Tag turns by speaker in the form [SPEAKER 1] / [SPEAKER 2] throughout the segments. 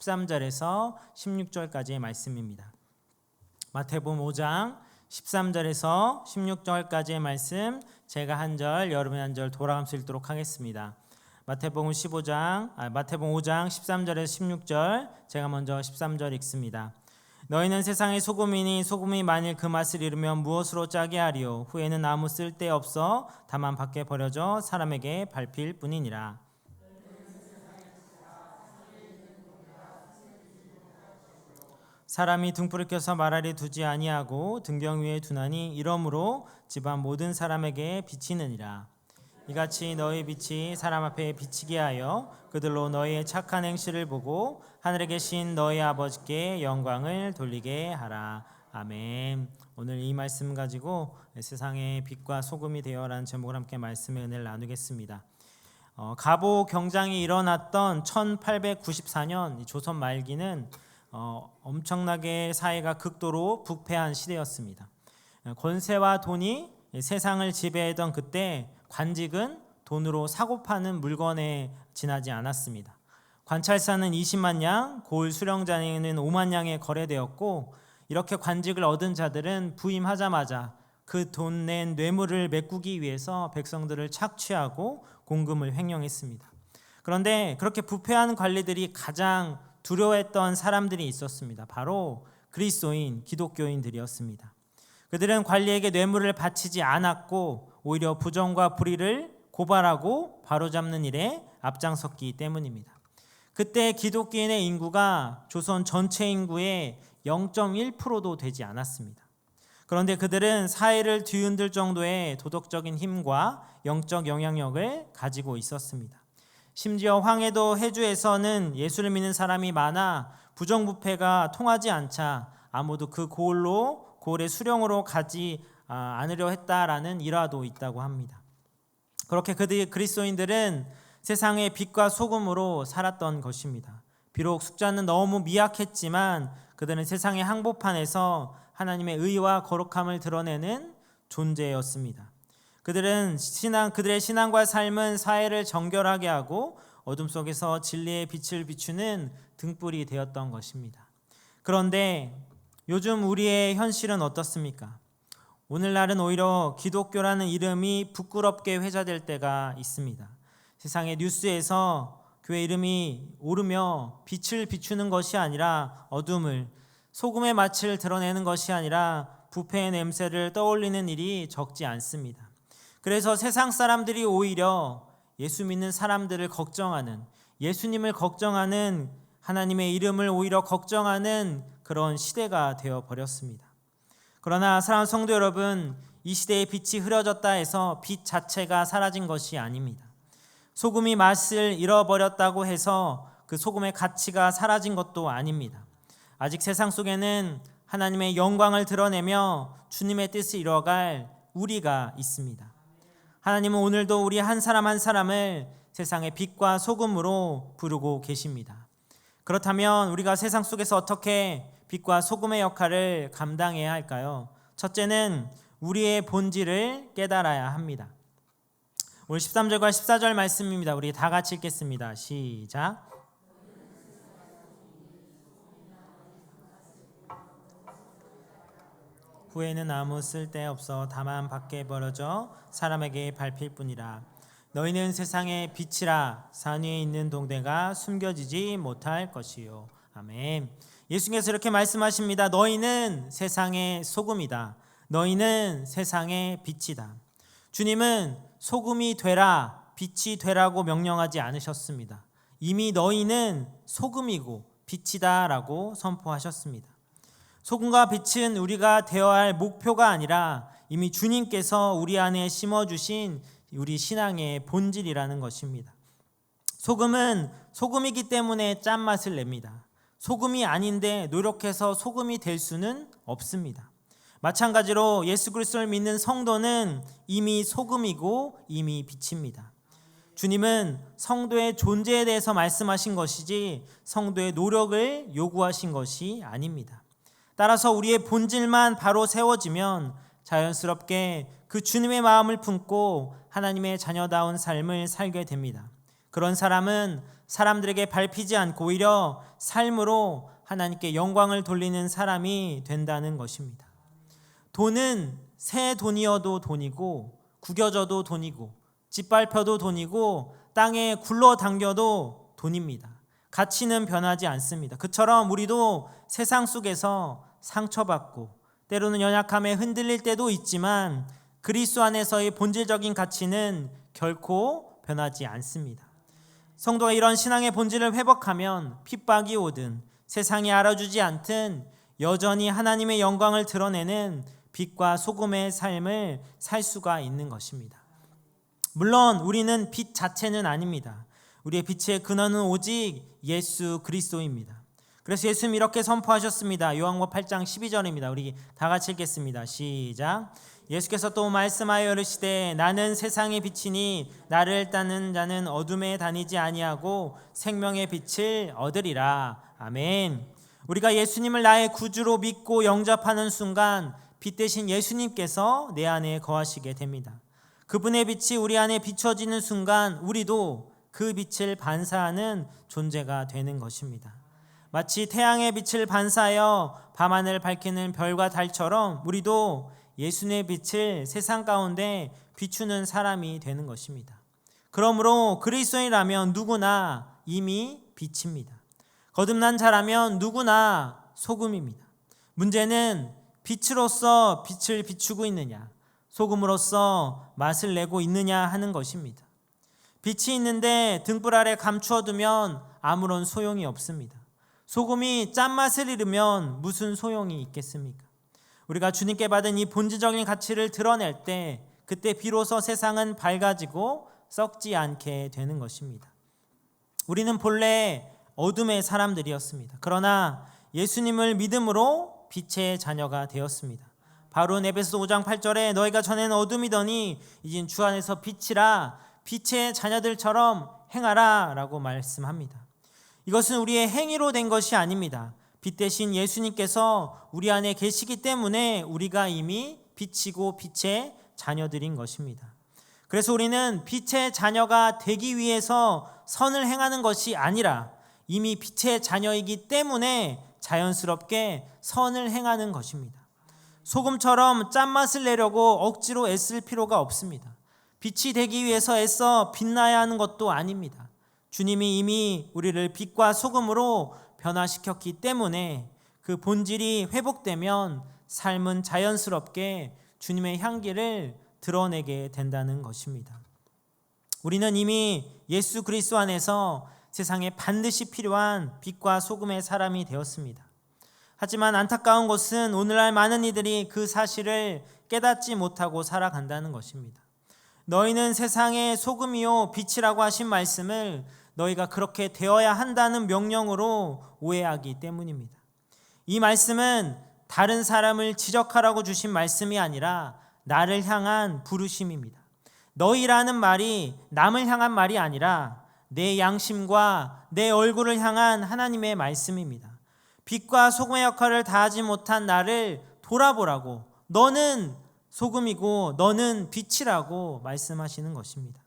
[SPEAKER 1] 13절에서 16절까지의 말씀입니다. 마태복음 5장 13절에서 16절까지의 말씀, 제가 한 절, 여러분이 한 절 돌아가면서 읽도록 하겠습니다. 마태복음 5장 13절에서 16절, 제가 먼저 13절 읽습니다. 너희는 세상의 소금이니 소금이 만일 그 맛을 잃으면 무엇으로 짜게 하리요? 후에는 아무 쓸데없어 다만 밖에 버려져 사람에게 밟힐 뿐이니라. 사람이 등불을 켜서 마라리 두지 아니하고 등경 위에 두나니 이러므로 집안 모든 사람에게 비치느니라. 이같이 너희 빛이 사람 앞에 비치게 하여 그들로 너희의 착한 행실을 보고 하늘에 계신 너희 아버지께 영광을 돌리게 하라. 아멘. 오늘 이 말씀 가지고 세상의 빛과 소금이 되어라는 제목을 함께 말씀의 은혜를 나누겠습니다. 갑오 경장이 일어났던 1894년 조선 말기는 엄청나게 사회가 극도로 부패한 시대였습니다. 권세와 돈이 세상을 지배하던 그때 관직은 돈으로 사고 파는 물건에 지나지 않았습니다. 관찰사는 20만 양, 고을 수령자는 5만 양에 거래되었고, 이렇게 관직을 얻은 자들은 부임하자마자 그 돈 낸 뇌물을 메꾸기 위해서 백성들을 착취하고 공금을 횡령했습니다. 그런데 그렇게 부패한 관리들이 가장 두려워했던 사람들이 있었습니다. 바로 그리스도인, 기독교인들이었습니다. 그들은 관리에게 뇌물을 바치지 않았고 오히려 부정과 불의를 고발하고 바로잡는 일에 앞장섰기 때문입니다. 그때 기독교인의 인구가 조선 전체 인구의 0.1%도 되지 않았습니다. 그런데 그들은 사회를 뒤흔들 정도의 도덕적인 힘과 영적 영향력을 가지고 있었습니다. 심지어 황해도 해주에서는 예수를 믿는 사람이 많아 부정부패가 통하지 않자 아무도 그 고을의 수령으로 가지 않으려 했다라는 일화도 있다고 합니다. 그렇게 그리스도인들은 세상의 빛과 소금으로 살았던 것입니다. 비록 숫자는 너무 미약했지만 그들은 세상의 한복판에서 하나님의 의와 거룩함을 드러내는 존재였습니다. 그들의 신앙과 삶은 사회를 정결하게 하고 어둠 속에서 진리의 빛을 비추는 등불이 되었던 것입니다. 그런데 요즘 우리의 현실은 어떻습니까? 오늘날은 오히려 기독교라는 이름이 부끄럽게 회자될 때가 있습니다. 세상의 뉴스에서 교회 이름이 오르며 빛을 비추는 것이 아니라 어둠을, 소금의 맛을 드러내는 것이 아니라 부패의 냄새를 떠올리는 일이 적지 않습니다. 그래서 세상 사람들이 오히려 예수 믿는 사람들을 걱정하는, 예수님을 걱정하는, 하나님의 이름을 오히려 걱정하는 그런 시대가 되어버렸습니다. 그러나 사랑하는 성도 여러분, 이 시대의 빛이 흐려졌다 해서 빛 자체가 사라진 것이 아닙니다. 소금이 맛을 잃어버렸다고 해서 그 소금의 가치가 사라진 것도 아닙니다. 아직 세상 속에는 하나님의 영광을 드러내며 주님의 뜻을 이뤄갈 우리가 있습니다. 하나님은 오늘도 우리 한 사람 한 사람을 세상의 빛과 소금으로 부르고 계십니다. 그렇다면 우리가 세상 속에서 어떻게 빛과 소금의 역할을 감당해야 할까요? 첫째는 우리의 본질을 깨달아야 합니다. 오늘 13절과 14절 말씀입니다. 우리 다 같이 읽겠습니다. 시작. 후에는 아무 쓸데없어 다만 밖에 버려져 사람에게 밟힐 뿐이라. 너희는 세상의 빛이라. 산 위에 있는 동대가 숨겨지지 못할 것이요. 아멘. 예수님께서 이렇게 말씀하십니다. 너희는 세상의 소금이다. 너희는 세상의 빛이다. 주님은 소금이 되라, 빛이 되라고 명령하지 않으셨습니다. 이미 너희는 소금이고 빛이다 라고 선포하셨습니다. 소금과 빛은 우리가 되어야 할 목표가 아니라 이미 주님께서 우리 안에 심어주신 우리 신앙의 본질이라는 것입니다. 소금은 소금이기 때문에 짠맛을 냅니다. 소금이 아닌데 노력해서 소금이 될 수는 없습니다. 마찬가지로 예수 그리스도를 믿는 성도는 이미 소금이고 이미 빛입니다. 주님은 성도의 존재에 대해서 말씀하신 것이지 성도의 노력을 요구하신 것이 아닙니다. 따라서 우리의 본질만 바로 세워지면 자연스럽게 그 주님의 마음을 품고 하나님의 자녀다운 삶을 살게 됩니다. 그런 사람은 사람들에게 밟히지 않고 오히려 삶으로 하나님께 영광을 돌리는 사람이 된다는 것입니다. 돈은 새 돈이어도 돈이고 구겨져도 돈이고 짓밟혀도 돈이고 땅에 굴러당겨도 돈입니다. 가치는 변하지 않습니다. 그처럼 우리도 세상 속에서 상처받고 때로는 연약함에 흔들릴 때도 있지만 그리스도 안에서의 본질적인 가치는 결코 변하지 않습니다. 성도가 이런 신앙의 본질을 회복하면 핍박이 오든 세상이 알아주지 않든 여전히 하나님의 영광을 드러내는 빛과 소금의 삶을 살 수가 있는 것입니다. 물론 우리는 빛 자체는 아닙니다. 우리의 빛의 근원은 오직 예수 그리스도입니다. 그래서 예수님이 이렇게 선포하셨습니다. 요한복음 8장 12절입니다. 우리 다 같이 읽겠습니다. 시작. 예수께서 또 말씀하여 이르시되 나는 세상의 빛이니 나를 따르는 자는 어둠에 다니지 아니하고 생명의 빛을 얻으리라. 아멘. 우리가 예수님을 나의 구주로 믿고 영접하는 순간 빛 대신 예수님께서 내 안에 거하시게 됩니다. 그분의 빛이 우리 안에 비춰지는 순간 우리도 그 빛을 반사하는 존재가 되는 것입니다. 마치 태양의 빛을 반사하여 밤하늘을 밝히는 별과 달처럼 우리도 예수님의 빛을 세상 가운데 비추는 사람이 되는 것입니다. 그러므로 그리스도인이라면 누구나 이미 빛입니다. 거듭난 자라면 누구나 소금입니다. 문제는 빛으로서 빛을 비추고 있느냐, 소금으로서 맛을 내고 있느냐 하는 것입니다. 빛이 있는데 등불 아래 감추어두면 아무런 소용이 없습니다. 소금이 짠맛을 잃으면 무슨 소용이 있겠습니까? 우리가 주님께 받은 이 본질적인 가치를 드러낼 때 그때 비로소 세상은 밝아지고 썩지 않게 되는 것입니다. 우리는 본래 어둠의 사람들이었습니다. 그러나 예수님을 믿음으로 빛의 자녀가 되었습니다. 바울은 에베소서 5장 8절에 너희가 전에는 어둠이더니 이젠 주 안에서 빛이라 빛의 자녀들처럼 행하라 라고 말씀합니다. 이것은 우리의 행위로 된 것이 아닙니다. 빛 대신 예수님께서 우리 안에 계시기 때문에 우리가 이미 빛이고 빛의 자녀들인 것입니다. 그래서 우리는 빛의 자녀가 되기 위해서 선을 행하는 것이 아니라 이미 빛의 자녀이기 때문에 자연스럽게 선을 행하는 것입니다. 소금처럼 짠맛을 내려고 억지로 애쓸 필요가 없습니다. 빛이 되기 위해서 애써 빛나야 하는 것도 아닙니다. 주님이 이미 우리를 빛과 소금으로 변화시켰기 때문에 그 본질이 회복되면 삶은 자연스럽게 주님의 향기를 드러내게 된다는 것입니다. 우리는 이미 예수 그리스도 안에서 세상에 반드시 필요한 빛과 소금의 사람이 되었습니다. 하지만 안타까운 것은 오늘날 많은 이들이 그 사실을 깨닫지 못하고 살아간다는 것입니다. 너희는 세상의 소금이요 빛이라고 하신 말씀을 너희가 그렇게 되어야 한다는 명령으로 오해하기 때문입니다. 이 말씀은 다른 사람을 지적하라고 주신 말씀이 아니라 나를 향한 부르심입니다. 너희라는 말이 남을 향한 말이 아니라 내 양심과 내 얼굴을 향한 하나님의 말씀입니다. 빛과 소금의 역할을 다하지 못한 나를 돌아보라고, 너는 소금이고 너는 빛이라고 말씀하시는 것입니다.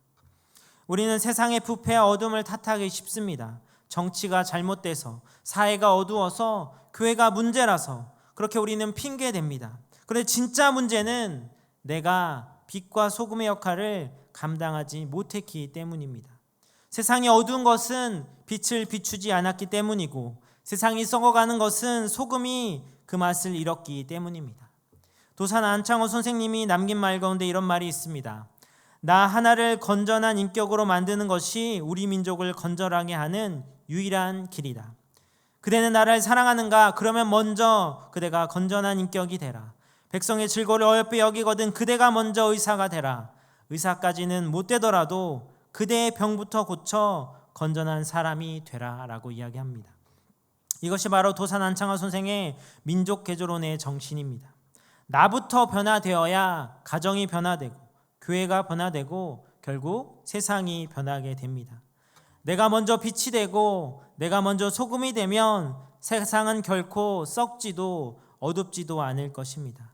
[SPEAKER 1] 우리는 세상의 부패와 어둠을 탓하기 쉽습니다. 정치가 잘못돼서, 사회가 어두워서, 교회가 문제라서 그렇게 우리는 핑계댑니다. 그런데 진짜 문제는 내가 빛과 소금의 역할을 감당하지 못했기 때문입니다. 세상이 어두운 것은 빛을 비추지 않았기 때문이고 세상이 썩어가는 것은 소금이 그 맛을 잃었기 때문입니다. 도산 안창호 선생님이 남긴 말 가운데 이런 말이 있습니다. 나 하나를 건전한 인격으로 만드는 것이 우리 민족을 건전하게 하는 유일한 길이다. 그대는 나를 사랑하는가? 그러면 먼저 그대가 건전한 인격이 되라. 백성의 즐거움을 어여삐 여기거든 그대가 먼저 의사가 되라. 의사까지는 못 되더라도 그대의 병부터 고쳐 건전한 사람이 되라 라고 이야기합니다. 이것이 바로 도산 안창호 선생의 민족 개조론의 정신입니다. 나부터 변화되어야 가정이 변화되고 교회가 변화되고 결국 세상이 변하게 됩니다. 내가 먼저 빛이 되고 내가 먼저 소금이 되면 세상은 결코 썩지도 어둡지도 않을 것입니다.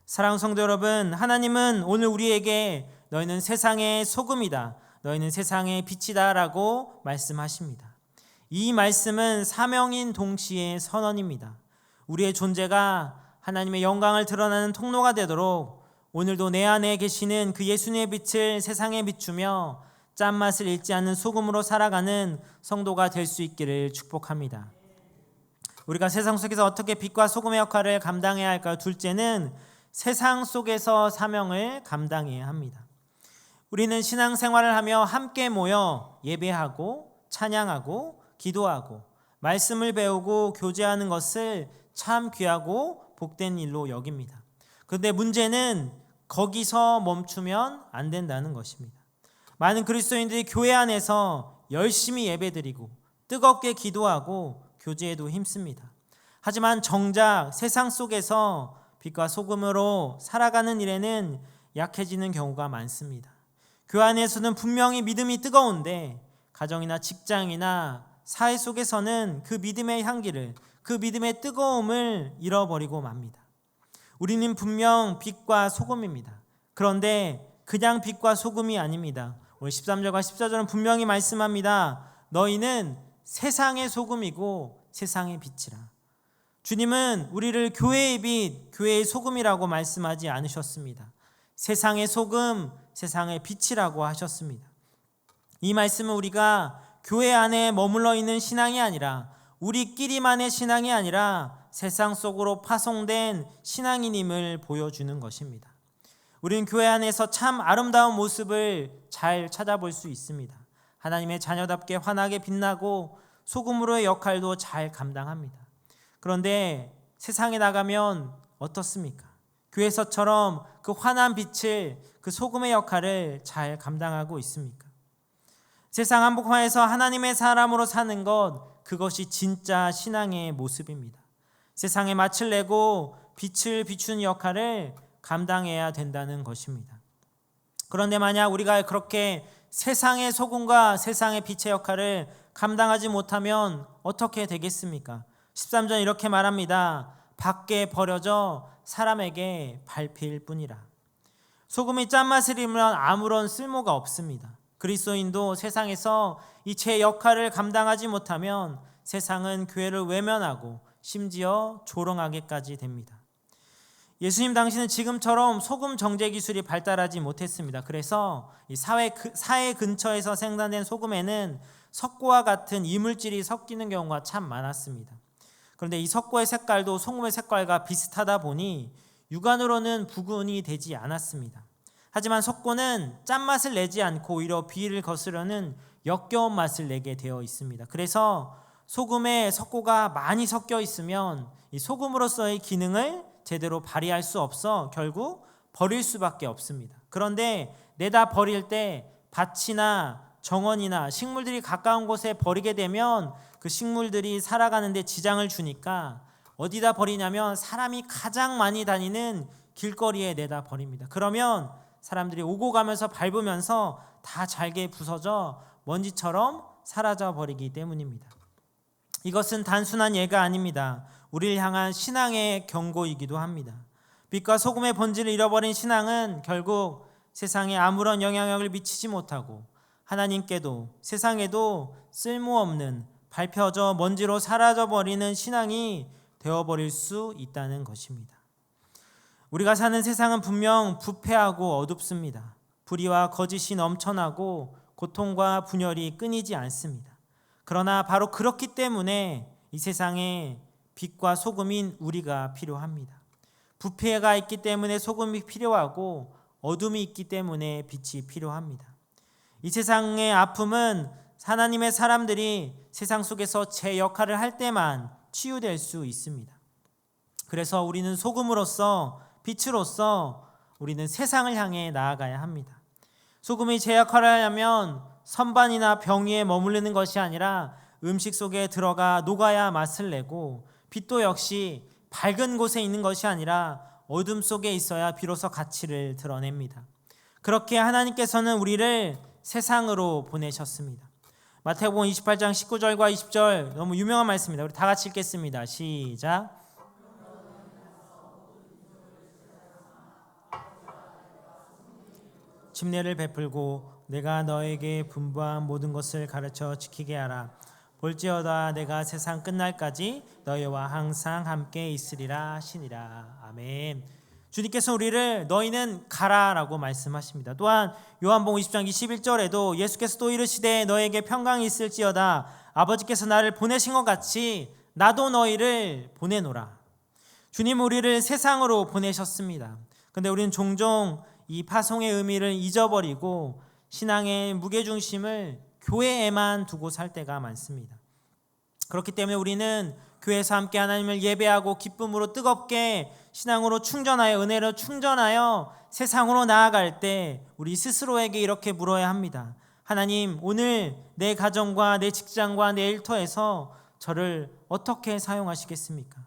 [SPEAKER 1] 사랑하는 성도 여러분, 하나님은 오늘 우리에게 너희는 세상의 소금이다, 너희는 세상의 빛이다라고 말씀하십니다. 이 말씀은 사명인 동시에 선언입니다. 우리의 존재가 하나님의 영광을 드러나는 통로가 되도록 오늘도 내 안에 계시는 그 예수님의 빛을 세상에 비추며 짠맛을 잃지 않는 소금으로 살아가는 성도가 될 수 있기를 축복합니다. 우리가 세상 속에서 어떻게 빛과 소금의 역할을 감당해야 할까요? 둘째는 세상 속에서 사명을 감당해야 합니다. 우리는 신앙생활을 하며 함께 모여 예배하고 찬양하고 기도하고 말씀을 배우고 교제하는 것을 참 귀하고 복된 일로 여깁니다. 그런데 문제는 거기서 멈추면 안 된다는 것입니다. 많은 그리스도인들이 교회 안에서 열심히 예배드리고 뜨겁게 기도하고 교제에도 힘씁니다. 하지만 정작 세상 속에서 빛과 소금으로 살아가는 일에는 약해지는 경우가 많습니다. 교회 안에서는 분명히 믿음이 뜨거운데 가정이나 직장이나 사회 속에서는 그 믿음의 향기를, 그 믿음의 뜨거움을 잃어버리고 맙니다. 우리는 분명 빛과 소금입니다. 그런데 그냥 빛과 소금이 아닙니다. 오늘 13절과 14절은 분명히 말씀합니다. 너희는 세상의 소금이고 세상의 빛이라. 주님은 우리를 교회의 빛, 교회의 소금이라고 말씀하지 않으셨습니다. 세상의 소금, 세상의 빛이라고 하셨습니다. 이 말씀은 우리가 교회 안에 머물러 있는 신앙이 아니라 우리끼리만의 신앙이 아니라 세상 속으로 파송된 신앙인임을 보여주는 것입니다. 우리는 교회 안에서 참 아름다운 모습을 잘 찾아볼 수 있습니다. 하나님의 자녀답게 환하게 빛나고 소금으로의 역할도 잘 감당합니다. 그런데 세상에 나가면 어떻습니까? 교회에서처럼 그 환한 빛을, 그 소금의 역할을 잘 감당하고 있습니까? 세상 한복판에서 하나님의 사람으로 사는 것, 그것이 진짜 신앙의 모습입니다. 세상에 맛을 내고 빛을 비추는 역할을 감당해야 된다는 것입니다. 그런데 만약 우리가 그렇게 세상의 소금과 세상의 빛의 역할을 감당하지 못하면 어떻게 되겠습니까? 13절 이렇게 말합니다. 밖에 버려져 사람에게 밟힐 뿐이라. 소금이 짠맛을 잃으면 아무런 쓸모가 없습니다. 그리스도인도 세상에서 이 제 역할을 감당하지 못하면 세상은 교회를 외면하고 심지어 조롱하게까지 됩니다. 예수님 당시는 지금처럼 소금 정제 기술이 발달하지 못했습니다. 그래서 이 사회 근처에서 생산된 소금에는 석고와 같은 이물질이 섞이는 경우가 참 많았습니다. 그런데 이 석고의 색깔도 소금의 색깔과 비슷하다 보니 육안으로는 구분이 되지 않았습니다. 하지만 석고는 짠맛을 내지 않고 오히려 비위를 거스르는 역겨운 맛을 내게 되어 있습니다. 그래서 소금에 석고가 많이 섞여 있으면 이 소금으로서의 기능을 제대로 발휘할 수 없어 결국 버릴 수밖에 없습니다. 그런데 내다 버릴 때 밭이나 정원이나 식물들이 가까운 곳에 버리게 되면 그 식물들이 살아가는 데 지장을 주니까 어디다 버리냐면 사람이 가장 많이 다니는 길거리에 내다 버립니다. 그러면 사람들이 오고 가면서 밟으면서 다 잘게 부서져 먼지처럼 사라져 버리기 때문입니다. 이것은 단순한 예가 아닙니다. 우리를 향한 신앙의 경고이기도 합니다. 빛과 소금의 본질을 잃어버린 신앙은 결국 세상에 아무런 영향력을 미치지 못하고 하나님께도 세상에도 쓸모없는 밟혀져 먼지로 사라져버리는 신앙이 되어버릴 수 있다는 것입니다. 우리가 사는 세상은 분명 부패하고 어둡습니다. 불의와 거짓이 넘쳐나고 고통과 분열이 끊이지 않습니다. 그러나 바로 그렇기 때문에 이 세상에 빛과 소금인 우리가 필요합니다. 부패가 있기 때문에 소금이 필요하고 어둠이 있기 때문에 빛이 필요합니다. 이 세상의 아픔은 하나님의 사람들이 세상 속에서 제 역할을 할 때만 치유될 수 있습니다. 그래서 우리는 소금으로서 빛으로서 우리는 세상을 향해 나아가야 합니다. 소금이 제 역할을 하려면 선반이나 병 위에 머무르는 것이 아니라 음식 속에 들어가 녹아야 맛을 내고 빛도 역시 밝은 곳에 있는 것이 아니라 어둠 속에 있어야 비로소 가치를 드러냅니다. 그렇게 하나님께서는 우리를 세상으로 보내셨습니다. 마태복음 28장 19절과 20절 너무 유명한 말씀입니다. 우리 다 같이 읽겠습니다. 시작. 침례를 베풀고 내가 너에게 분부한 모든 것을 가르쳐 지키게 하라. 볼지어다 내가 세상 끝날까지 너희와 항상 함께 있으리라 하시니라. 아멘. 주님께서 우리를 너희는 가라라고 말씀하십니다. 또한 요한복음 20장 21절에도 예수께서 또 이르시되 너에게 평강이 있을지어다 아버지께서 나를 보내신 것 같이 나도 너희를 보내노라. 주님 우리를 세상으로 보내셨습니다. 그런데 우리는 종종 이 파송의 의미를 잊어버리고 신앙의 무게중심을 교회에만 두고 살 때가 많습니다. 그렇기 때문에 우리는 교회에서 함께 하나님을 예배하고 기쁨으로 뜨겁게 신앙으로 충전하여 은혜로 충전하여 세상으로 나아갈 때 우리 스스로에게 이렇게 물어야 합니다. 하나님, 오늘 내 가정과 내 직장과 내 일터에서 저를 어떻게 사용하시겠습니까?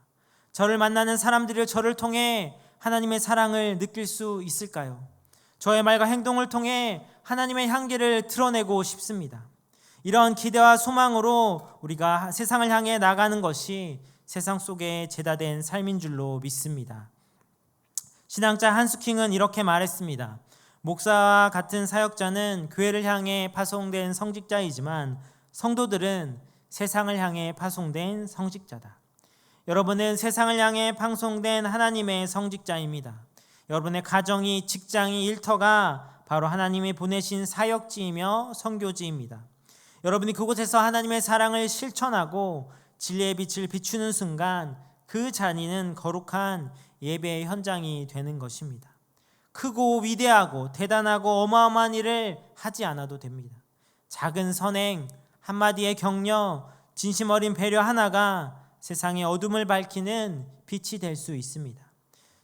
[SPEAKER 1] 저를 만나는 사람들이 저를 통해 하나님의 사랑을 느낄 수 있을까요? 저의 말과 행동을 통해 하나님의 향기를 드러내고 싶습니다. 이런 기대와 소망으로 우리가 세상을 향해 나가는 것이 세상 속에 제다된 삶인 줄로 믿습니다. 신앙자 한스킹은 이렇게 말했습니다. 목사와 같은 사역자는 교회를 향해 파송된 성직자이지만 성도들은 세상을 향해 파송된 성직자다. 여러분은 세상을 향해 파송된 하나님의 성직자입니다. 여러분의 가정이, 직장이, 일터가 바로 하나님이 보내신 사역지이며 선교지입니다. 여러분이 그곳에서 하나님의 사랑을 실천하고 진리의 빛을 비추는 순간 그 자리는 거룩한 예배의 현장이 되는 것입니다. 크고 위대하고 대단하고 어마어마한 일을 하지 않아도 됩니다. 작은 선행, 한마디의 격려, 진심 어린 배려 하나가 세상의 어둠을 밝히는 빛이 될 수 있습니다.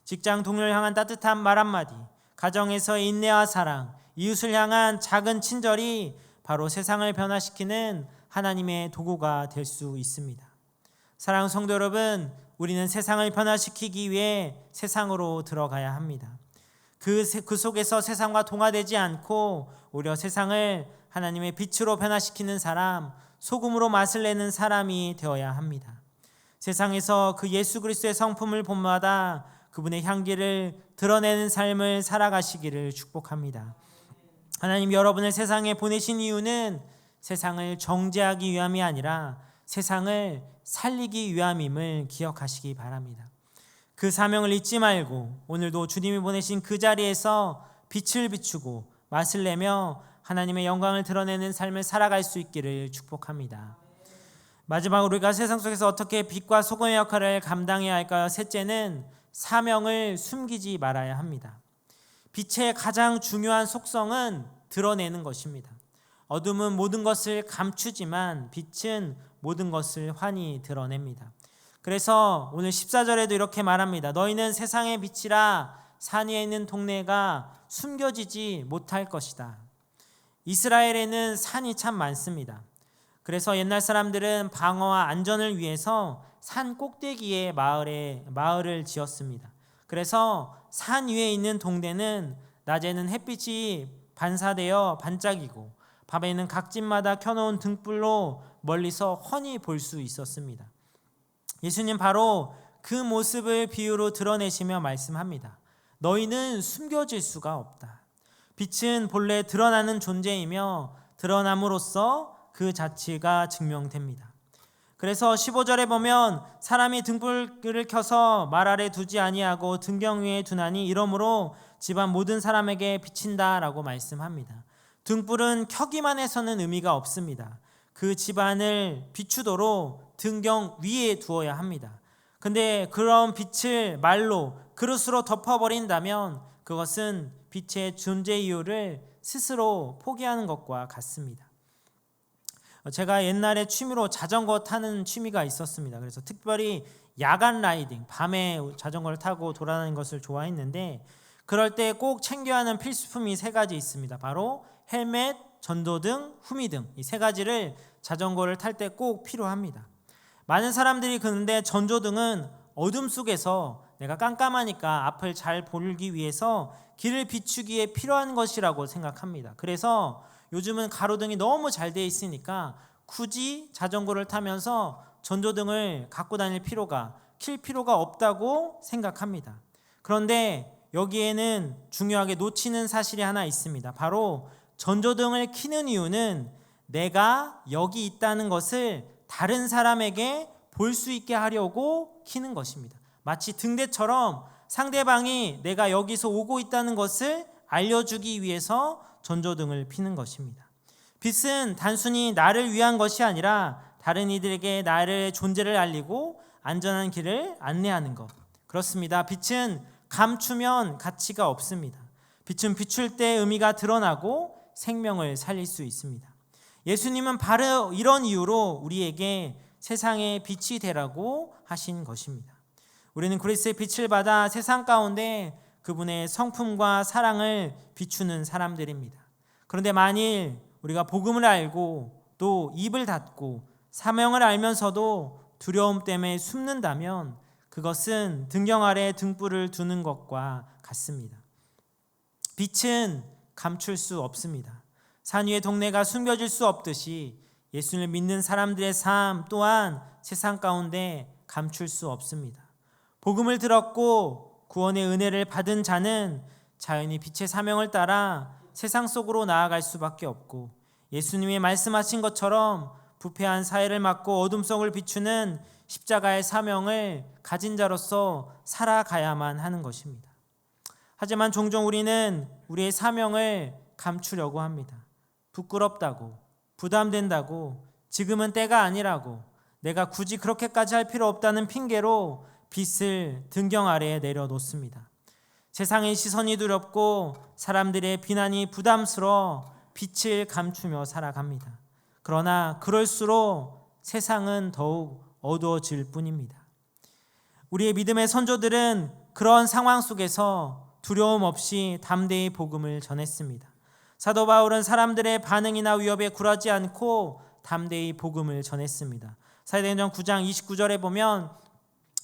[SPEAKER 1] 직장 동료를 향한 따뜻한 말 한마디, 가정에서의 인내와 사랑, 이웃을 향한 작은 친절이 바로 세상을 변화시키는 하나님의 도구가 될 수 있습니다. 사랑하는 성도 여러분, 우리는 세상을 변화시키기 위해 세상으로 들어가야 합니다. 그 속에서 세상과 동화되지 않고 오히려 세상을 하나님의 빛으로 변화시키는 사람, 소금으로 맛을 내는 사람이 되어야 합니다. 세상에서 그 예수 그리스도의 성품을 본받아 그분의 향기를 드러내는 삶을 살아가시기를 축복합니다. 하나님 여러분을 세상에 보내신 이유는 세상을 정죄하기 위함이 아니라 세상을 살리기 위함임을 기억하시기 바랍니다. 그 사명을 잊지 말고 오늘도 주님이 보내신 그 자리에서 빛을 비추고 맛을 내며 하나님의 영광을 드러내는 삶을 살아갈 수 있기를 축복합니다. 마지막으로 우리가 세상 속에서 어떻게 빛과 소금의 역할을 감당해야 할까요? 셋째는 사명을 숨기지 말아야 합니다. 빛의 가장 중요한 속성은 드러내는 것입니다. 어둠은 모든 것을 감추지만 빛은 모든 것을 환히 드러냅니다. 그래서 오늘 14절에도 이렇게 말합니다. 너희는 세상의 빛이라 산 위에 있는 동네가 숨겨지지 못할 것이다. 이스라엘에는 산이 참 많습니다. 그래서 옛날 사람들은 방어와 안전을 위해서 산 꼭대기에 마을을 지었습니다. 그래서 산 위에 있는 동네는 낮에는 햇빛이 반사되어 반짝이고 밤에는 각 집마다 켜놓은 등불로 멀리서 훤히 볼 수 있었습니다. 예수님 바로 그 모습을 비유로 드러내시며 말씀합니다. 너희는 숨겨질 수가 없다. 빛은 본래 드러나는 존재이며 드러남으로써 그 자체가 증명됩니다. 그래서 15절에 보면 사람이 등불을 켜서 말 아래 두지 아니하고 등경 위에 두나니 이러므로 집안 모든 사람에게 비친다라고 말씀합니다. 등불은 켜기만 해서는 의미가 없습니다. 그 집안을 비추도록 등경 위에 두어야 합니다. 근데 그런 빛을 말로 그릇으로 덮어버린다면 그것은 빛의 존재 이유를 스스로 포기하는 것과 같습니다. 제가 옛날에 취미로 자전거 타는 취미가 있었습니다. 그래서 특별히 야간 라이딩, 밤에 자전거를 타고 돌아다니는 것을 좋아했는데 그럴 때 꼭 챙겨야 하는 필수품이 세 가지 있습니다. 바로 헬멧, 전도등, 후미등 이 세 가지를 자전거를 탈 때 꼭 필요합니다. 많은 사람들이 그런데 전조등은 어둠 속에서 내가 깜깜하니까 앞을 잘 보기 위해서 길을 비추기에 필요한 것이라고 생각합니다. 그래서 요즘은 가로등이 너무 잘 돼 있으니까 굳이 자전거를 타면서 전조등을 갖고 다닐 킬 필요가 없다고 생각합니다. 그런데 여기에는 중요하게 놓치는 사실이 하나 있습니다. 바로 전조등을 켜는 이유는 내가 여기 있다는 것을 다른 사람에게 볼 수 있게 하려고 켜는 것입니다. 마치 등대처럼 상대방이 내가 여기서 오고 있다는 것을 알려주기 위해서 전조등을 피는 것입니다. 빛은 단순히 나를 위한 것이 아니라 다른 이들에게 나의 존재를 알리고 안전한 길을 안내하는 것. 그렇습니다. 빛은 감추면 가치가 없습니다. 빛은 비출 때 의미가 드러나고 생명을 살릴 수 있습니다. 예수님은 바로 이런 이유로 우리에게 세상의 빛이 되라고 하신 것입니다. 우리는 그리스도의 빛을 받아 세상 가운데 그분의 성품과 사랑을 비추는 사람들입니다. 그런데 만일 우리가 복음을 알고 또 입을 닫고 사명을 알면서도 두려움 때문에 숨는다면 그것은 등경 아래 등불을 두는 것과 같습니다. 빛은 감출 수 없습니다. 산 위의 동네가 숨겨질 수 없듯이 예수를 믿는 사람들의 삶 또한 세상 가운데 감출 수 없습니다. 복음을 들었고 구원의 은혜를 받은 자는 자연히 빛의 사명을 따라 세상 속으로 나아갈 수밖에 없고 예수님이 말씀하신 것처럼 부패한 사회를 막고 어둠 속을 비추는 십자가의 사명을 가진 자로서 살아가야만 하는 것입니다. 하지만 종종 우리는 우리의 사명을 감추려고 합니다. 부끄럽다고, 부담된다고, 지금은 때가 아니라고, 내가 굳이 그렇게까지 할 필요 없다는 핑계로 빛을 등경 아래에 내려놓습니다. 세상의 시선이 두렵고 사람들의 비난이 부담스러워 빛을 감추며 살아갑니다. 그러나 그럴수록 세상은 더욱 어두워질 뿐입니다. 우리의 믿음의 선조들은 그런 상황 속에서 두려움 없이 담대히 복음을 전했습니다. 사도 바울은 사람들의 반응이나 위협에 굴하지 않고 담대히 복음을 전했습니다. 사도행전 9장 29절에 보면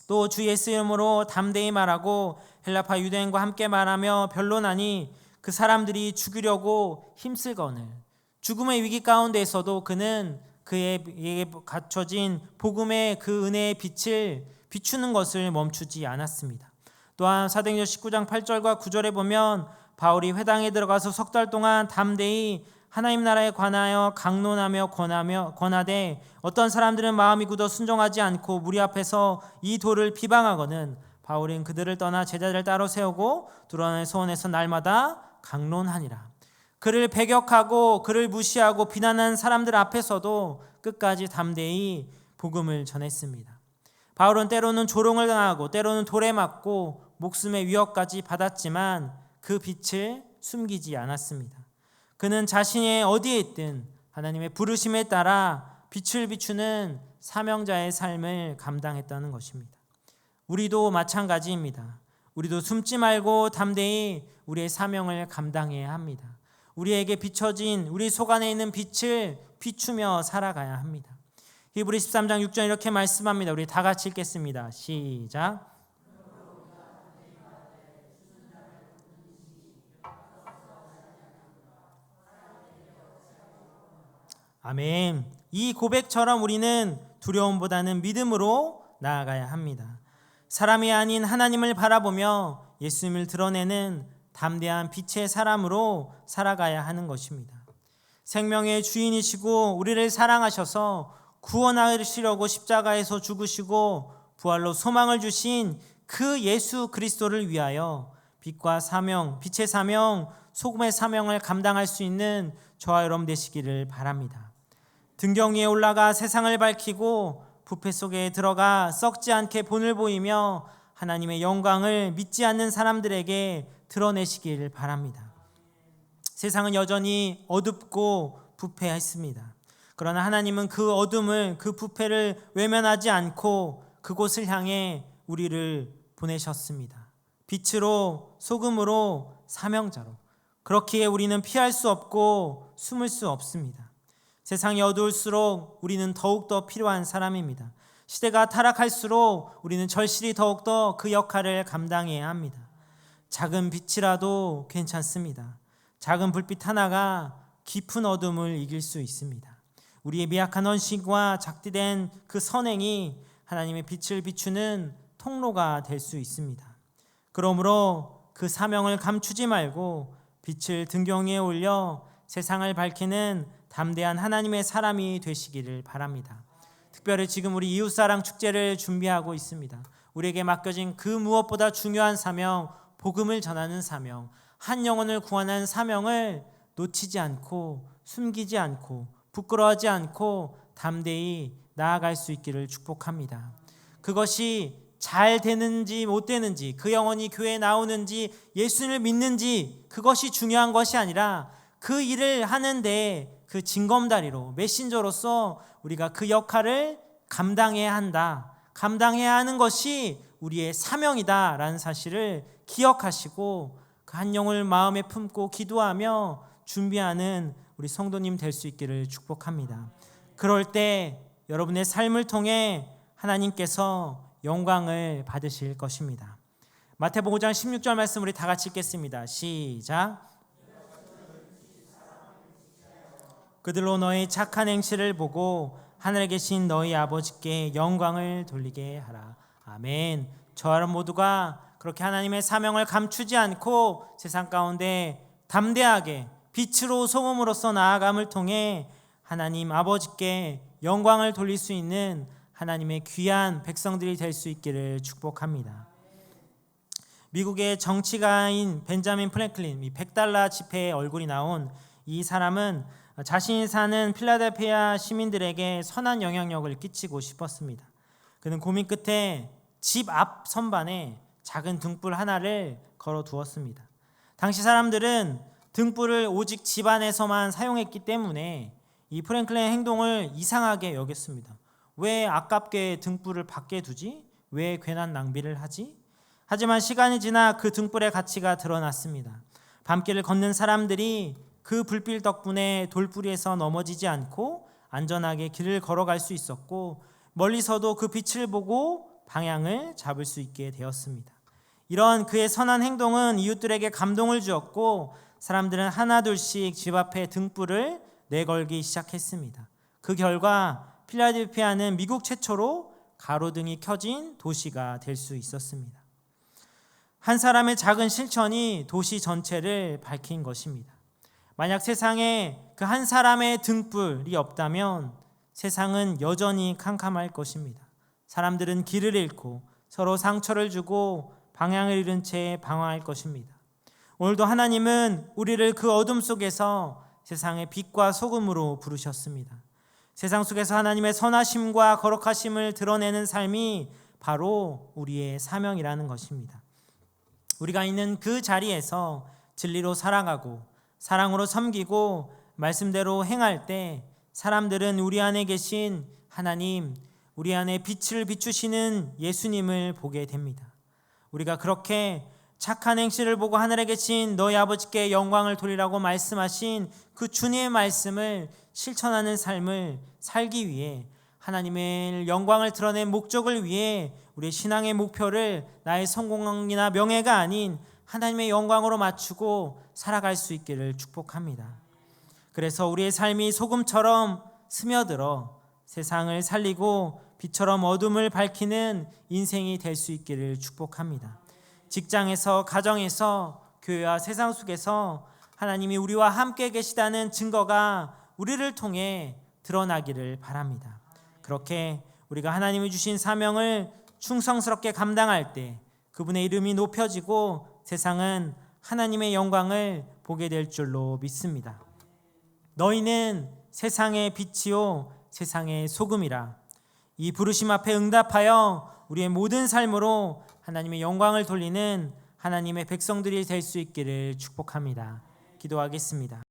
[SPEAKER 1] 또 주 예수 이름으로 담대히 말하고 헬라파 유대인과 함께 말하며 변론하니 그 사람들이 죽이려고 힘쓸거늘 죽음의 위기 가운데에서도 그는 그에게 갖춰진 복음의 그 은혜의 빛을 비추는 것을 멈추지 않았습니다. 또한 사도행전 19장 8절과 9절에 보면 바울이 회당에 들어가서 석 달 동안 담대히 하나님 나라에 관하여 강론하며 권하되 어떤 사람들은 마음이 굳어 순종하지 않고 무리 앞에서 이 도를 비방하거든 바울은 그들을 떠나 제자들을 따로 세우고 두란의 소원에서 날마다 강론하니라. 그를 배격하고 그를 무시하고 비난한 사람들 앞에서도 끝까지 담대히 복음을 전했습니다. 바울은 때로는 조롱을 당하고 때로는 돌에 맞고 목숨의 위협까지 받았지만 그 빛을 숨기지 않았습니다. 그는 자신이 어디에 있든 하나님의 부르심에 따라 빛을 비추는 사명자의 삶을 감당했다는 것입니다. 우리도 마찬가지입니다. 우리도 숨지 말고 담대히 우리의 사명을 감당해야 합니다. 우리에게 비춰진 우리 속 안에 있는 빛을 비추며 살아가야 합니다. 히브리 13장 6절 이렇게 말씀합니다. 우리 다 같이 읽겠습니다. 시작. 아멘. 이 고백처럼 우리는 두려움보다는 믿음으로 나아가야 합니다. 사람이 아닌 하나님을 바라보며 예수님을 드러내는 담대한 빛의 사람으로 살아가야 하는 것입니다. 생명의 주인이시고 우리를 사랑하셔서 구원하시려고 십자가에서 죽으시고 부활로 소망을 주신 그 예수 그리스도를 위하여 빛과 사명, 빛의 사명, 소금의 사명을 감당할 수 있는 저와 여러분 되시기를 바랍니다. 등경 위에 올라가 세상을 밝히고 부패 속에 들어가 썩지 않게 본을 보이며 하나님의 영광을 믿지 않는 사람들에게 드러내시기를 바랍니다. 세상은 여전히 어둡고 부패했습니다. 그러나 하나님은 그 어둠을, 그 부패를 외면하지 않고 그곳을 향해 우리를 보내셨습니다. 빛으로, 소금으로, 사명자로. 그렇기에 우리는 피할 수 없고 숨을 수 없습니다. 세상이 어두울수록 우리는 더욱더 필요한 사람입니다. 시대가 타락할수록 우리는 절실히 더욱더 그 역할을 감당해야 합니다. 작은 빛이라도 괜찮습니다. 작은 불빛 하나가 깊은 어둠을 이길 수 있습니다. 우리의 미약한 헌신과 작디된 그 선행이 하나님의 빛을 비추는 통로가 될 수 있습니다. 그러므로 그 사명을 감추지 말고 빛을 등경 위에 올려 세상을 밝히는 담대한 하나님의 사람이 되시기를 바랍니다. 특별히 지금 우리 이웃사랑 축제를 준비하고 있습니다. 우리에게 맡겨진 그 무엇보다 중요한 사명, 복음을 전하는 사명, 한 영혼을 구원하는 사명을 놓치지 않고 숨기지 않고 부끄러워하지 않고 담대히 나아갈 수 있기를 축복합니다. 그것이 잘 되는지 못 되는지, 그 영혼이 교회에 나오는지 예수님을 믿는지 그것이 중요한 것이 아니라 그 일을 하는데 그 징검다리로 메신저로서 우리가 그 역할을 감당해야 한다. 감당해야 하는 것이 우리의 사명이다라는 사실을 기억하시고 그 한 영혼을 마음에 품고 기도하며 준비하는 우리 성도님 될 수 있기를 축복합니다. 그럴 때 여러분의 삶을 통해 하나님께서 영광을 받으실 것입니다. 마태복음 5장 16절 말씀 우리 다 같이 읽겠습니다. 시작. 그들로 너희 착한 행실을 보고 하늘에 계신 너희 아버지께 영광을 돌리게 하라. 아멘. 저와 여러분 모두가 그렇게 하나님의 사명을 감추지 않고 세상 가운데 담대하게 빛으로 소금으로서 나아감을 통해 하나님 아버지께 영광을 돌릴 수 있는 하나님의 귀한 백성들이 될 수 있기를 축복합니다. 미국의 정치가인 벤자민 프랭클린, 이 100달러 지폐에 얼굴이 나온 이 사람은 자신이 사는 필라델피아 시민들에게 선한 영향력을 끼치고 싶었습니다. 그는 고민 끝에 집 앞 선반에 작은 등불 하나를 걸어두었습니다. 당시 사람들은 등불을 오직 집 안에서만 사용했기 때문에 이 프랭클린의 행동을 이상하게 여겼습니다. 왜 아깝게 등불을 밖에 두지? 왜 괜한 낭비를 하지? 하지만 시간이 지나 그 등불의 가치가 드러났습니다. 밤길을 걷는 사람들이 그 불빛 덕분에 돌부리에서 넘어지지 않고 안전하게 길을 걸어갈 수 있었고 멀리서도 그 빛을 보고 방향을 잡을 수 있게 되었습니다. 이런 그의 선한 행동은 이웃들에게 감동을 주었고 사람들은 하나둘씩 집 앞에 등불을 내걸기 시작했습니다. 그 결과 필라델피아는 미국 최초로 가로등이 켜진 도시가 될 수 있었습니다. 한 사람의 작은 실천이 도시 전체를 밝힌 것입니다. 만약 세상에 그 한 사람의 등불이 없다면 세상은 여전히 캄캄할 것입니다. 사람들은 길을 잃고 서로 상처를 주고 방향을 잃은 채 방황할 것입니다. 오늘도 하나님은 우리를 그 어둠 속에서 세상의 빛과 소금으로 부르셨습니다. 세상 속에서 하나님의 선하심과 거룩하심을 드러내는 삶이 바로 우리의 사명이라는 것입니다. 우리가 있는 그 자리에서 진리로 살아가고 사랑으로 섬기고 말씀대로 행할 때 사람들은 우리 안에 계신 하나님, 우리 안에 빛을 비추시는 예수님을 보게 됩니다. 우리가 그렇게 착한 행실을 보고 하늘에 계신 너희 아버지께 영광을 돌리라고 말씀하신 그 주님의 말씀을 실천하는 삶을 살기 위해 하나님의 영광을 드러낸 목적을 위해 우리의 신앙의 목표를 나의 성공이나 명예가 아닌 하나님의 영광으로 맞추고 살아갈 수 있기를 축복합니다. 그래서 우리의 삶이 소금처럼 스며들어 세상을 살리고 빛처럼 어둠을 밝히는 인생이 될 수 있기를 축복합니다. 직장에서, 가정에서, 교회와 세상 속에서 하나님이 우리와 함께 계시다는 증거가 우리를 통해 드러나기를 바랍니다. 그렇게 우리가 하나님이 주신 사명을 충성스럽게 감당할 때 그분의 이름이 높여지고 세상은 하나님의 영광을 보게 될 줄로 믿습니다. 너희는 세상의 빛이요 세상의 소금이라. 이 부르심 앞에 응답하여 우리의 모든 삶으로 하나님의 영광을 돌리는 하나님의 백성들이 될 수 있기를 축복합니다. 기도하겠습니다.